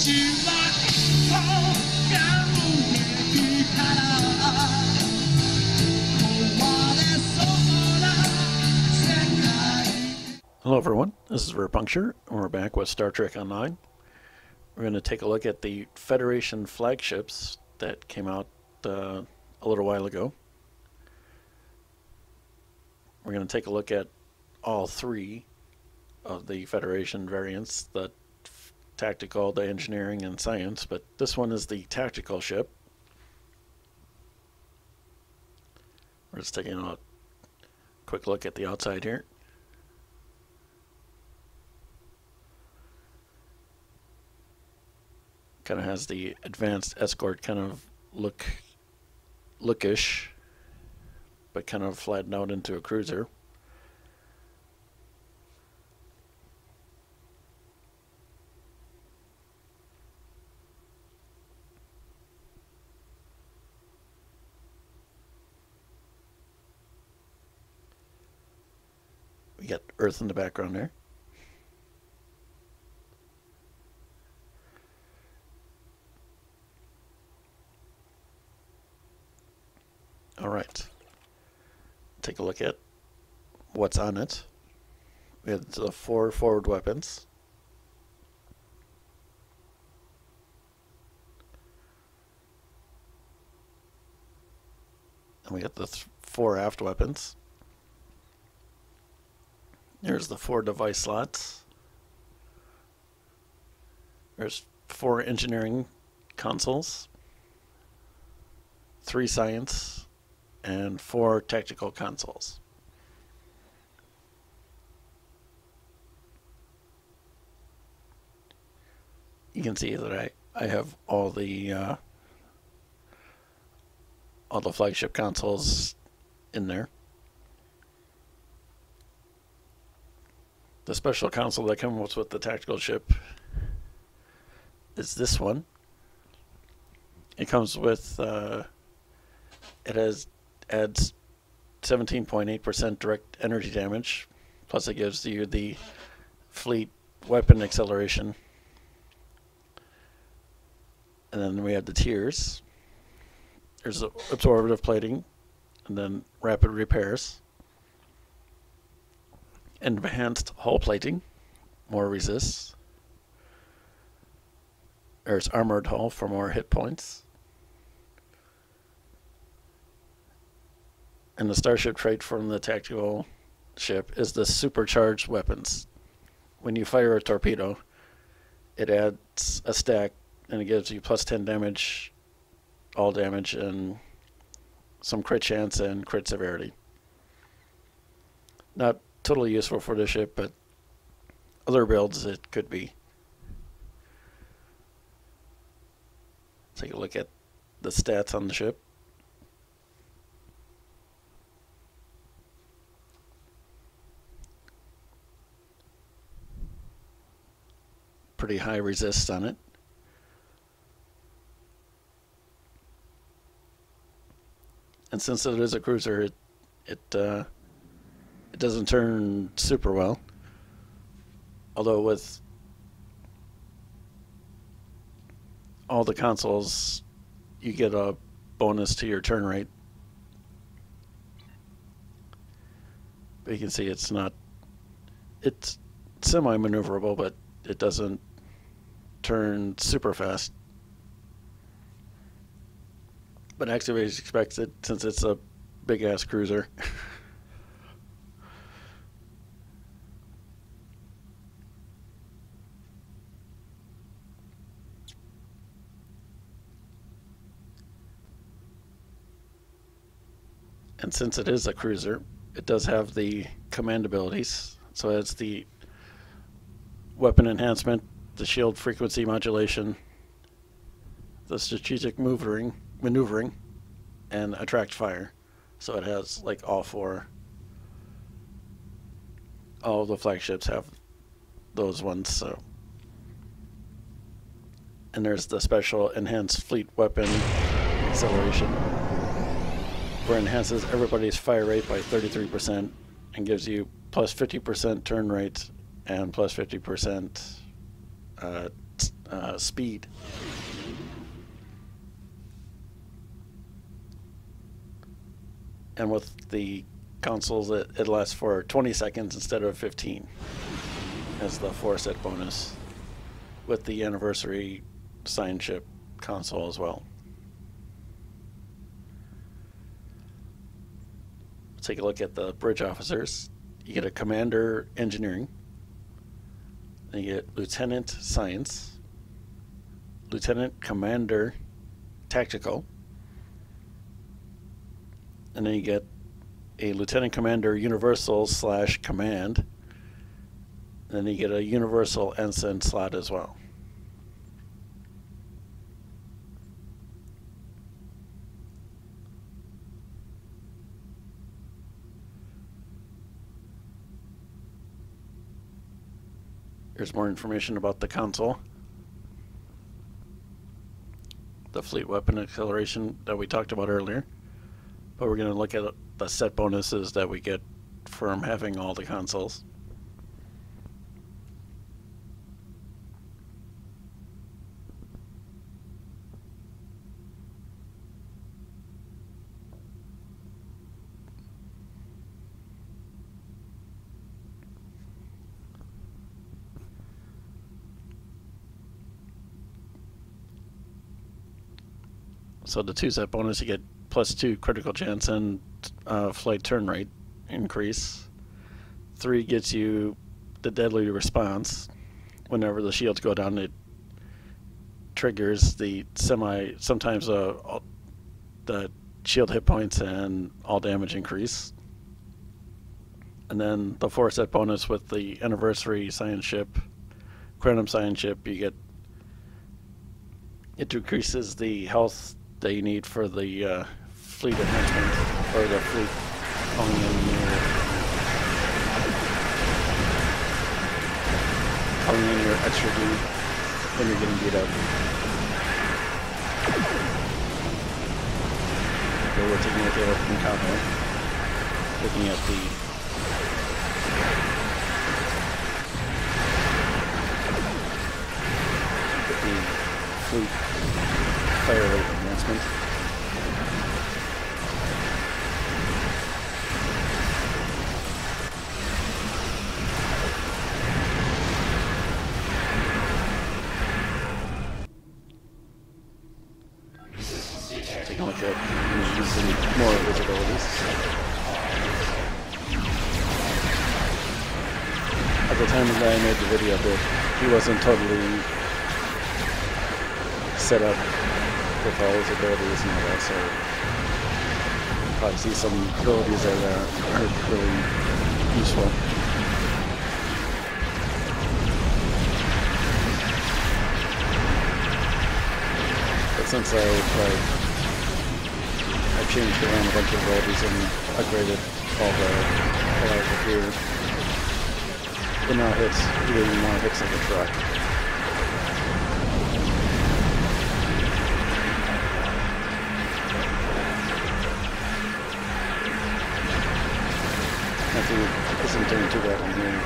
Hello everyone, this is Verpuncture, and we're back with Star Trek Online. We're going to take a look at the Federation Flagships that came out a little while ago. We're going to take a look at all three of the Federation variants, the tactical, the engineering, and science, but this one is the tactical ship. We're just taking a quick look at the outside here. Kind of has the advanced escort kind of lookish, but kind of flattened out into a cruiser. We got Earth in the background there. Alright, take a look at what's on it. We have the 4 forward weapons. And we got the 4 aft weapons. There's the 4 device slots. There's 4 engineering consoles, 3 science, and 4 tactical consoles. You can see that I have all the flagship consoles in there. The special console that comes with the tactical ship is this one. It comes with adds 17.8% direct energy damage, plus it gives you the fleet weapon acceleration. And then we have the tiers. There's absorptive plating, and then rapid repairs, enhanced hull plating, more resists. There's armored hull for more hit points. And the starship trait from the tactical ship is the supercharged weapons. When you fire a torpedo, it adds a stack and it gives you plus 10 damage, all damage, and some crit chance and crit severity. Not totally useful for the ship, but other builds it could be. Take a look at the stats on the ship. Pretty high resist on it. And since it is a cruiser, it doesn't turn super well. Although with all the consoles, you get a bonus to your turn rate. But you can see it's semi-maneuverable, but it doesn't turn super fast. But activate is expected since it's a big ass cruiser. And since it is a cruiser, it does have the command abilities. So it's the weapon enhancement, the shield frequency modulation, the strategic maneuvering, and attract fire. So it has like all of the flagships have those ones. So, and there's the special enhanced fleet weapon acceleration, where it enhances everybody's fire rate by 33% and gives you plus 50% turn rate and plus 50% speed. And with the consoles, it lasts for 20 seconds instead of 15 as the 4-set bonus with the anniversary sign ship console as well. Let's take a look at the bridge officers. You get a commander engineering, then you get lieutenant science, lieutenant commander tactical, and then you get a lieutenant commander universal / command, and then you get a universal ensign slot as well. Here's more information about the console. The fleet weapon acceleration that we talked about earlier. But we're going to look at the set bonuses that we get from having all the consoles. So the 2-set bonus, you get +2 critical chance and flight turn rate increase. 3 gets you the deadly response. Whenever the shields go down, it triggers the sometimes the shield hit points and all damage increase. And then the 4-set bonus with the anniversary science ship, Quantum science ship, it decreases the health that you need for the fleet enhancement, or the fleet calling in your extra dude when you're getting beat up. So we're taking a look at it from combo, looking at the fleet fire rate enhancement. Take a look at using more of his abilities. At the time that I made the video, he wasn't totally set up with all his abilities and all that, so you'll probably see some abilities that are really useful. But since I've changed around a bunch of abilities and upgraded all the gear, it now hits like a truck. Nothing isn't doing too bad on here.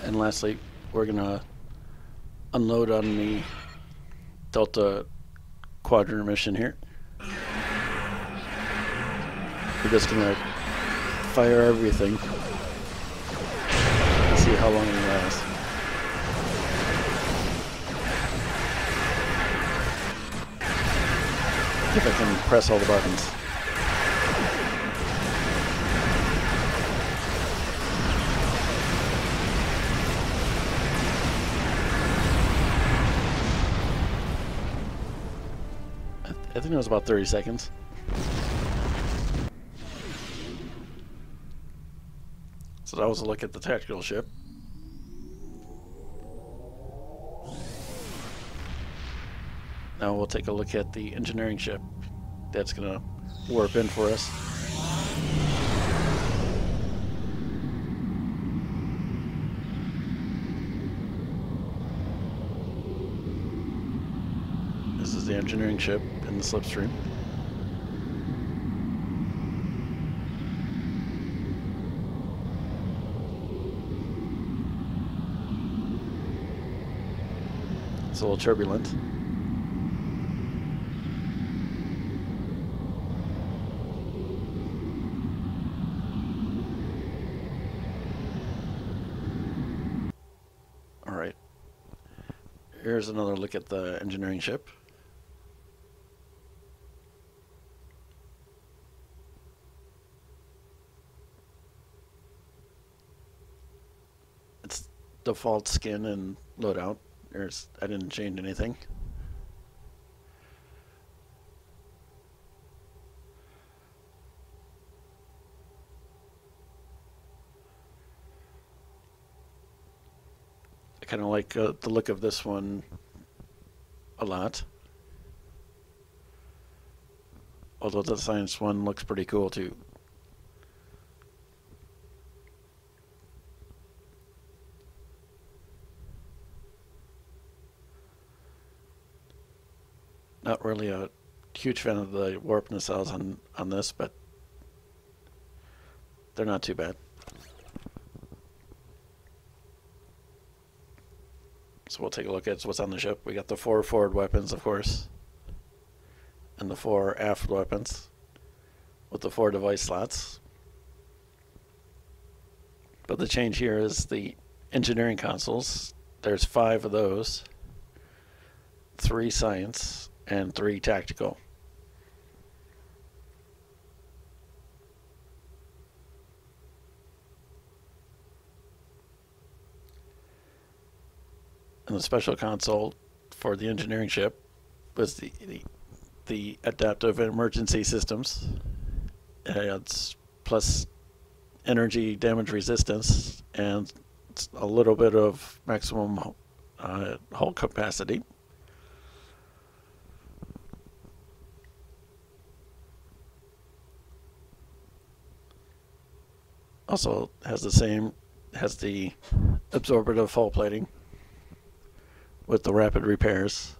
And lastly, we're going to unload on the Delta Quadrant mission here. We're just going to fire everything and see how long it lasts. If I can press all the buttons. I think it was about 30 seconds. So that was a look at the tactical ship. Now we'll take a look at the engineering ship that's going to warp in for us. This is the engineering ship in the slipstream. It's a little turbulent. All right. Here's another look at the engineering ship. It's default skin and loadout. I didn't change anything. I kind of like the look of this one a lot. Although the science one looks pretty cool too. Not really a huge fan of the warp nacelles on this, but they're not too bad. So we'll take a look at what's on the ship. We got the 4 forward weapons, of course, and the 4 aft weapons with the 4 device slots. But the change here is the engineering consoles. There's 5 of those, 3 science, and 3 tactical. And the special console for the engineering ship was the adaptive emergency systems. It's plus energy damage resistance and a little bit of maximum hull capacity. Also has the absorptive hull plating with the rapid repairs.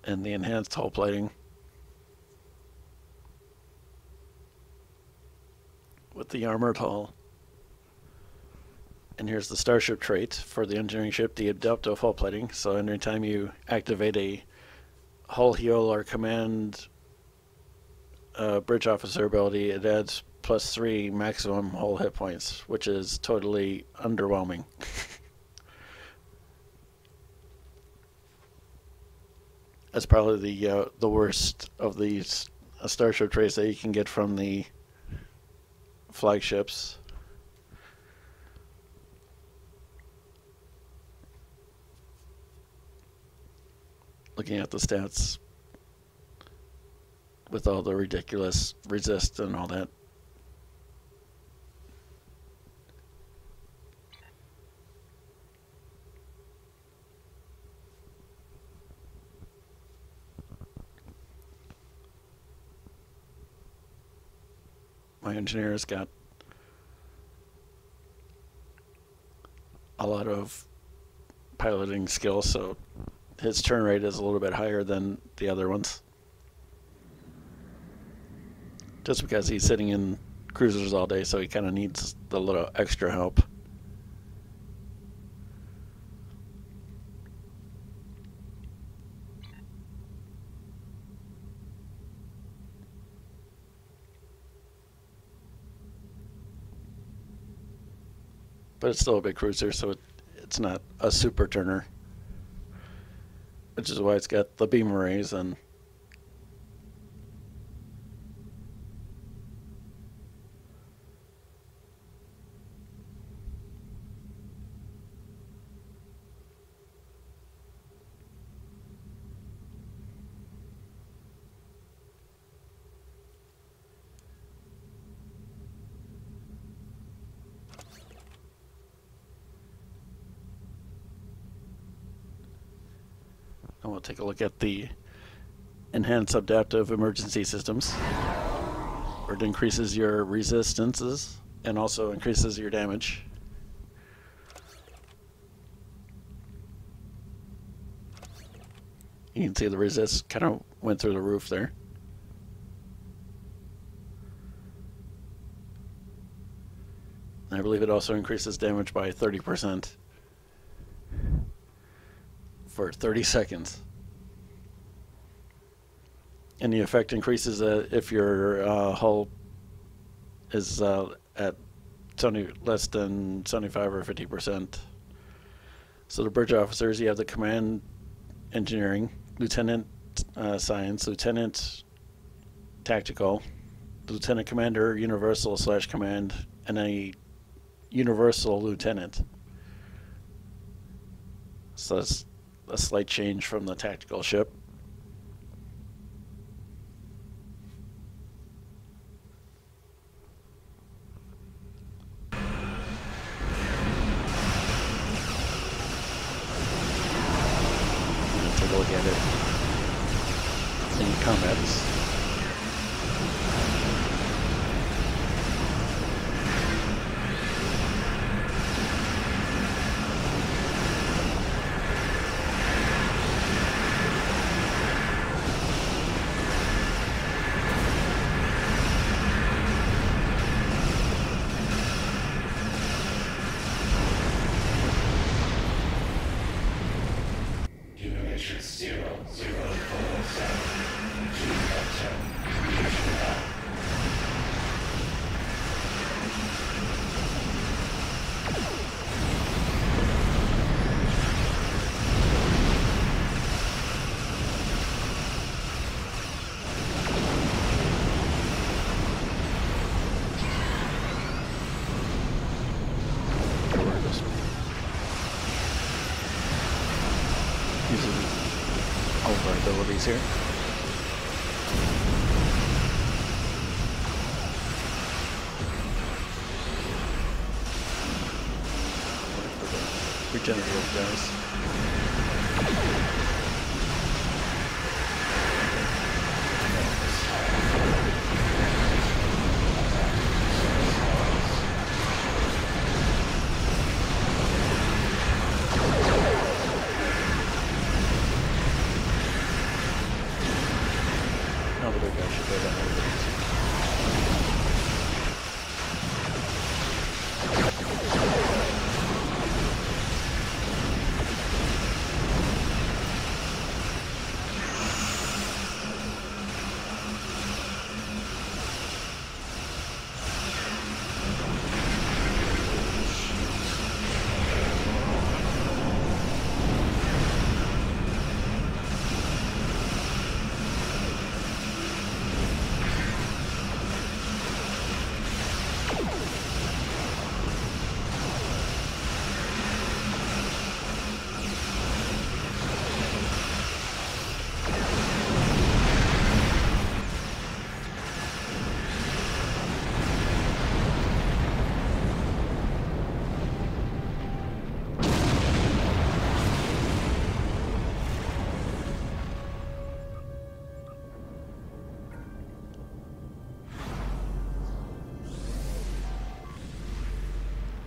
And the enhanced hull plating with the armored hull. And here's the starship trait for the engineering ship, the adaptive hull plating. So anytime you activate a hull heal or command bridge officer ability, it adds +3 maximum hull hit points, which is totally underwhelming. That's probably the worst of these starship traits that you can get from the flagships. Looking at the stats with all the ridiculous resist and all that. My engineer's got a lot of piloting skills, so his turn rate is a little bit higher than the other ones. Just because he's sitting in cruisers all day, so he kind of needs the little extra help. But it's still a big cruiser, so it's not a super turner, which is why it's got the beam arrays and we'll take a look at the enhanced adaptive emergency systems, where it increases your resistances and also increases your damage. You can see the resist kind of went through the roof there. And I believe it also increases damage by 30% for 30 seconds. And the effect increases if your hull is at less than 75 or 50%. So the bridge officers, you have the command engineering, lieutenant science, lieutenant tactical, lieutenant commander universal / command, and a universal lieutenant. So that's a slight change from the tactical ship. Take a look at it in combat. Using all of our abilities here. Regenerative guys. Now the big guy should go down over these.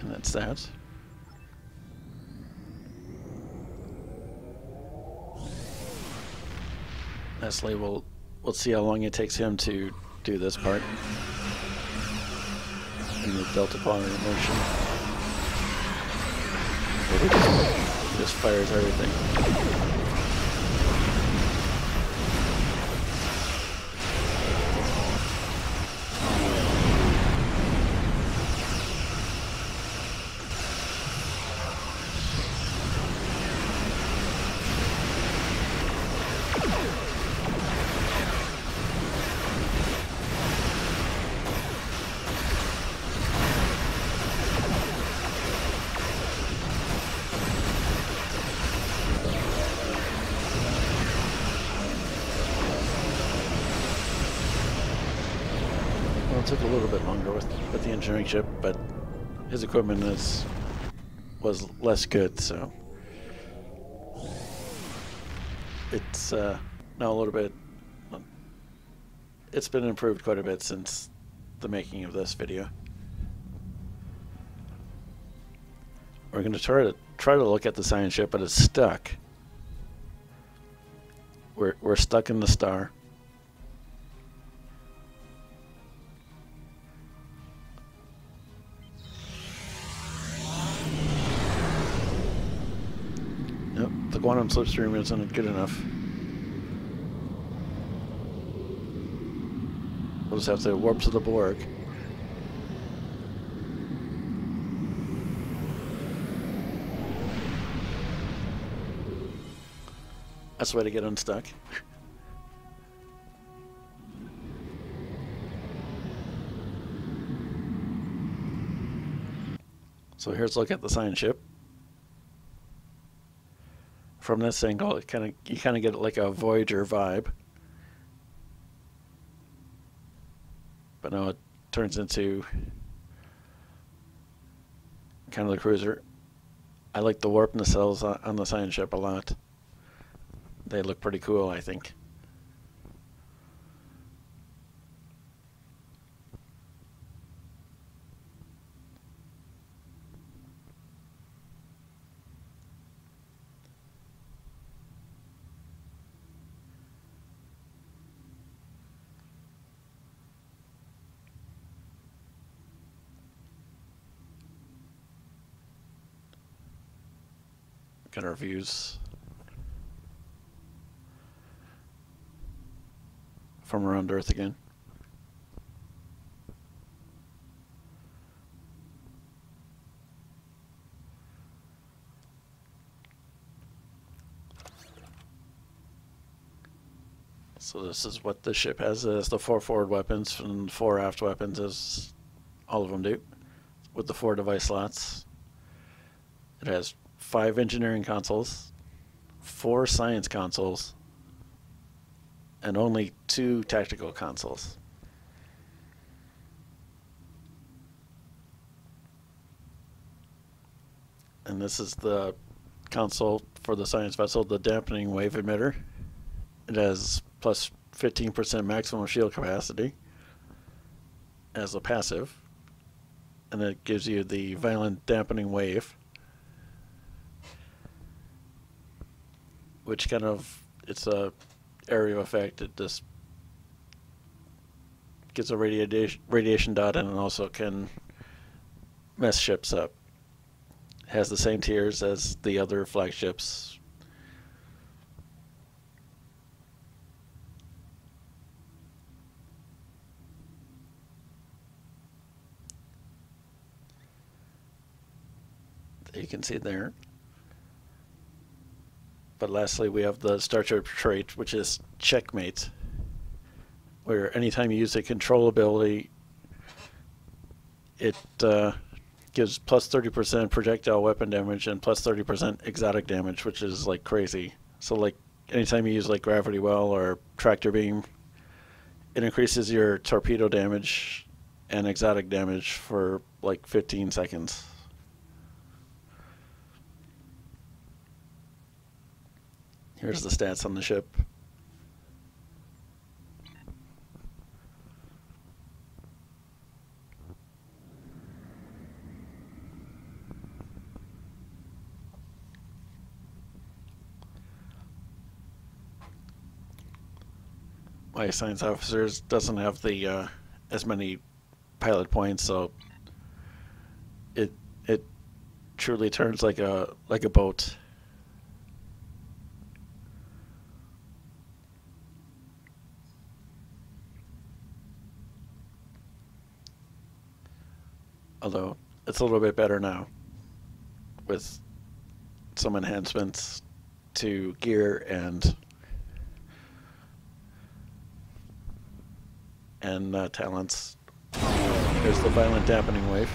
And that's that. Lastly, we'll see how long it takes him to do this part in the delta quality motion. He just fires everything. It took a little bit longer with the engineering ship, but his equipment was less good, so It's now a little bit, it's been improved quite a bit since the making of this video. We're going to try to look at the science ship, but it's stuck. We're stuck in the star. Yep, the quantum slipstream isn't good enough. We'll just have to warp to the Borg. That's the way to get unstuck. So here's a look at the science ship. From this angle, you kind of get like a Voyager vibe. But now it turns into kind of the cruiser. I like the warp nacelles on the science ship a lot. They look pretty cool, I think. Got our views from around Earth again. So this is what the ship has, as the 4 forward weapons and 4 aft weapons, as all of them do, with the 4 device slots. It has 5 engineering consoles, 4 science consoles, and only 2 tactical consoles. And this is the console for the science vessel, the dampening wave emitter. It has plus 15% maximum shield capacity as a passive, and it gives you the violent dampening wave, which kind of, it's a area effect. It just gives a radiation dot, and it also can mess ships up. It has the same tiers as the other flagships. You can see there. But lastly, we have the Starship trait, which is Checkmate, where anytime you use a control ability, it gives plus 30% projectile weapon damage and plus 30% exotic damage, which is like crazy. So like anytime you use like gravity well or tractor beam, it increases your torpedo damage and exotic damage for like 15 seconds. Here's the stats on the ship. My science officers doesn't have the as many pilot points, so it truly turns like a boat. Although it's a little bit better now with some enhancements to gear and talents. There's the violent dampening wave.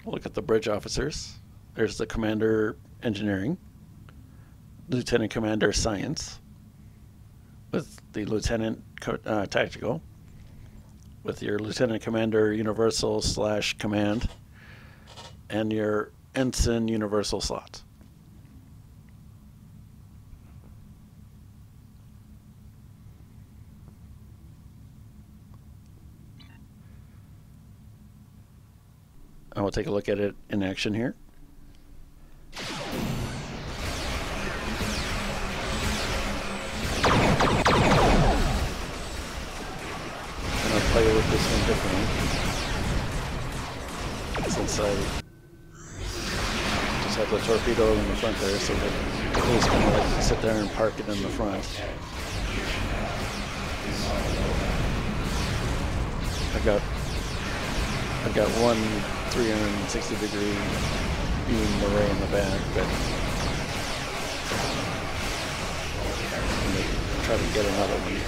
Look at the bridge officers. There's the commander engineering. Lieutenant Commander Science, with the Lieutenant Tactical, with your Lieutenant Commander Universal / Command, and your Ensign Universal slots. And we'll take a look at it in action here. And I'll play with this one differently, since I just have the torpedo in the front there, so that I just kind of like to sit there and park it in the front. I've got one 360-degree beam array in the back, but I'm going to try to get another one.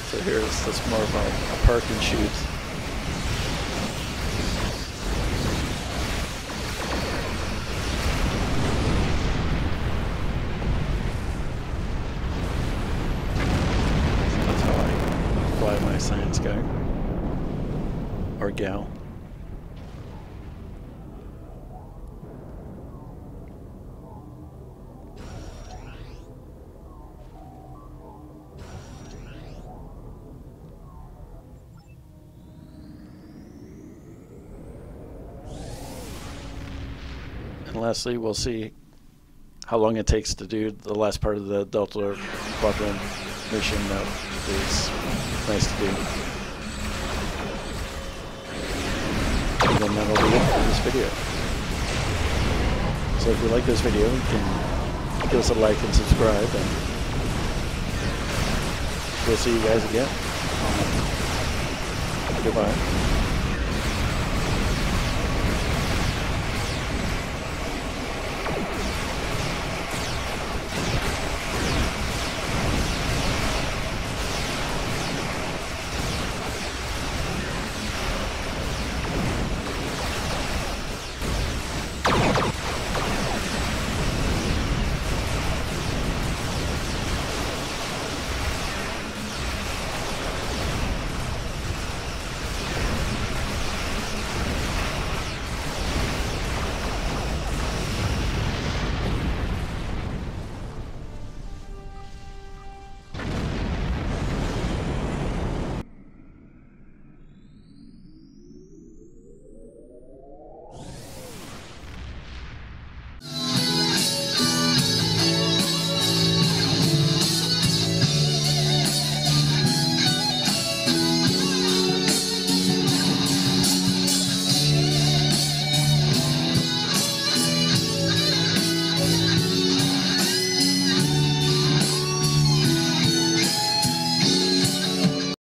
So here's this more of a park and shoot. My science guy or gal. And lastly, we'll see how long it takes to do the last part of the Delta Quadrant mission that is nice to do. And then that'll be it for this video. So if you like this video, you can give us a like and subscribe, and we'll see you guys again. Goodbye.